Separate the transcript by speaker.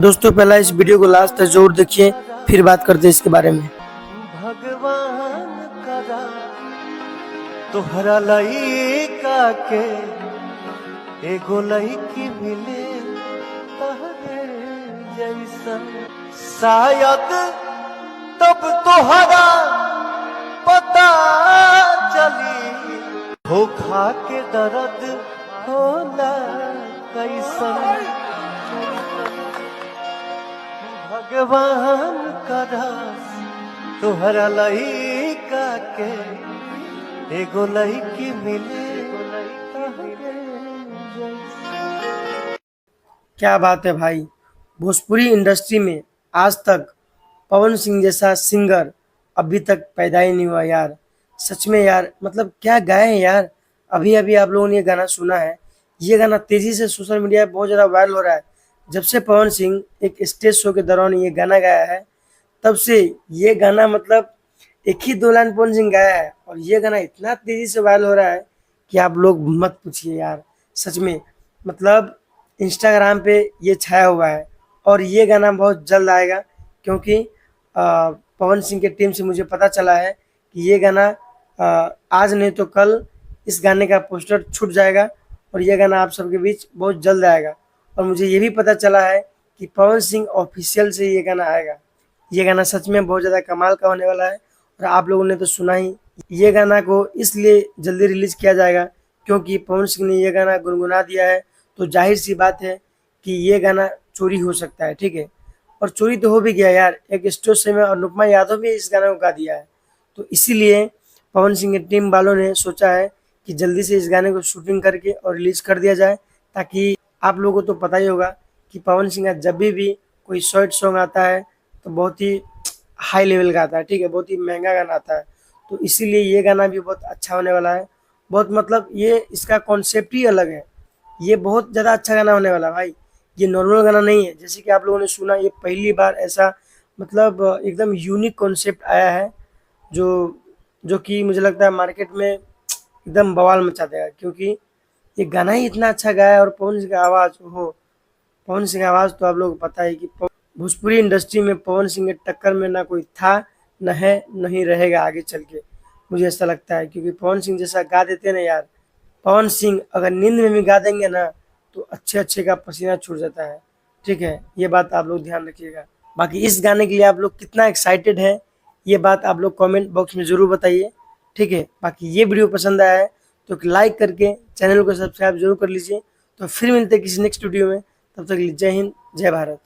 Speaker 1: दोस्तों पहला इस वीडियो को लास्ट तक जरूर देखिए, फिर बात करते हैं इसके बारे में।
Speaker 2: भगवान करा तोहरा लइका के एगो लइकी मिले तहरे जैसन, शायद तब तोहरा पता चली धोखा के दर्द होला कैसन। भगवान करा तोहरा लइका के एगो लइकी मिले तहरे जैसन।
Speaker 1: क्या बात है भाई, भोजपुरी इंडस्ट्री में आज तक पवन सिंह जैसा सिंगर अभी तक पैदा ही नहीं हुआ यार। सच में यार, मतलब क्या गाए हैं यार। अभी अभी आप लोगों ने ये गाना सुना है। ये गाना तेजी से सोशल मीडिया पे बहुत ज़्यादा वायरल हो रहा है। जब से पवन सिंह एक स्टेज शो के दौरान ये गाना गाया है, तब से ये गाना मतलब एक ही दो लाइन पवन सिंह गाया है और ये गाना इतना तेजी से वायरल हो रहा है कि आप लोग मत पूछिए यार। सच में मतलब इंस्टाग्राम पे ये छाया हुआ है और ये गाना बहुत जल्द आएगा, क्योंकि पवन सिंह के टीम से मुझे पता चला है कि ये गाना आज नहीं तो कल इस गाने का पोस्टर छूट जाएगा और ये गाना आप सबके बीच बहुत जल्द आएगा। और मुझे ये भी पता चला है कि पवन सिंह ऑफिशियल से ये गाना आएगा। ये गाना सच में बहुत ज़्यादा कमाल का होने वाला है और आप लोगों ने तो सुना ही। ये गाना को इसलिए जल्दी रिलीज़ किया जाएगा क्योंकि पवन सिंह ने ये गाना गुनगुना दिया है, तो जाहिर सी बात है कि ये गाना चोरी हो सकता है, ठीक है। और चोरी तो हो भी गया यार, एक स्टेज शो में अनुपमा यादव भी इस गाने को गा दिया है। तो इसीलिए पवन सिंह की टीम वालों ने सोचा है कि जल्दी से इस गाने को शूटिंग करके और रिलीज़ कर दिया जाए, ताकि आप लोगों को तो पता ही होगा कि पवन सिंह का जब भी कोई शॉर्ट सॉन्ग आता है तो बहुत ही हाई लेवल का आता है, ठीक है, बहुत ही महंगा गाना आता है। तो इसीलिए ये गाना भी बहुत अच्छा होने वाला है। बहुत मतलब ये इसका कॉन्सेप्ट ही अलग है। ये बहुत ज़्यादा अच्छा गाना होने वाला है भाई। ये नॉर्मल गाना नहीं है जैसे कि आप लोगों ने सुना। ये पहली बार ऐसा मतलब एकदम यूनिक कॉन्सेप्ट आया है जो जो कि मुझे लगता है मार्केट में एकदम बवाल मचा देगा, क्योंकि ये गाना ही इतना अच्छा गाया है। और पवन सिंह का आवाज़, पवन सिंह का आवाज़ तो आप लोगों को पता है कि भोजपुरी इंडस्ट्री में पवन सिंह के टक्कर में ना कोई था, न है, नहीं रहेगा आगे चल के। मुझे ऐसा लगता है क्योंकि पवन सिंह जैसा गा देते हैं ना यार। पवन सिंह अगर नींद में भी गा देंगे ना तो अच्छे अच्छे का पसीना छूट जाता है, ठीक है। ये बात आप लोग ध्यान रखिएगा। बाकी इस गाने के लिए आप लोग कितना एक्साइटेड है, ये बात आप लोग कमेंट बॉक्स में ज़रूर बताइए, ठीक है। बाकी ये वीडियो पसंद आया है तो लाइक करके चैनल को सब्सक्राइब जरूर कर लीजिए। तो फिर मिलते हैं किसी नेक्स्ट वीडियो में, तब तक के लिए जय हिंद, जय भारत।